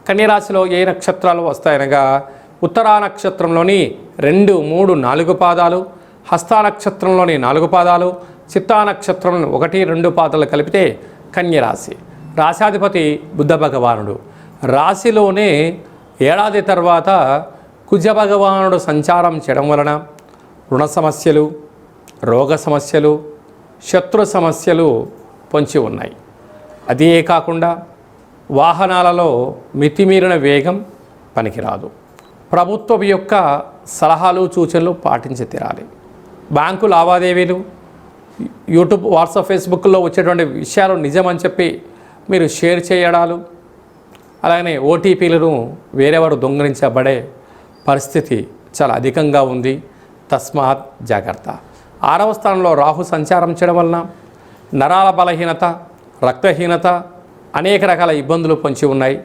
కన్యరాశిలో ఏ నక్షత్రాలు వస్తాయనగా ఉత్తరా నక్షత్రంలోని 2, 3, 4 పాదాలు, హస్తా నక్షత్రంలోని 4 పాదాలు, చిత్తా నక్షత్రం 1, 2 పాదాలు కలిపితే కన్యరాశి. రాశాధిపతి బుద్ధ భగవానుడు. రాశిలోనే ఏడాది తర్వాత కుజ భగవానుడు సంచారం చేయడం వలన రుణ సమస్యలు, రోగ సమస్యలు, శత్రు సమస్యలు పొంచి ఉన్నాయి. అదే కాకుండా వాహనాలలో మితిమీరిన వేగం పనికిరాదు. ప్రభుత్వం యొక్క సలహాలు సూచనలు పాటించి తీరాలి. బ్యాంకు లావాదేవీలు, యూట్యూబ్, వాట్సాప్, ఫేస్బుక్లో వచ్చేటువంటి విషయాలు నిజమని చెప్పి మీరు షేర్ చేయడాలు, అలాగే ఓటీపీలను వేరేవారు దొంగిలించబడే పరిస్థితి చాలా అధికంగా ఉంది. తస్మాత్ జాగ్రత్త. 6వ స్థానంలో రాహు సంచారం చేయడం వలన నరాల బలహీనత, రక్తహీనత, అనేక రకాల ఇబ్బందులు పొంచి ఉన్నాయి.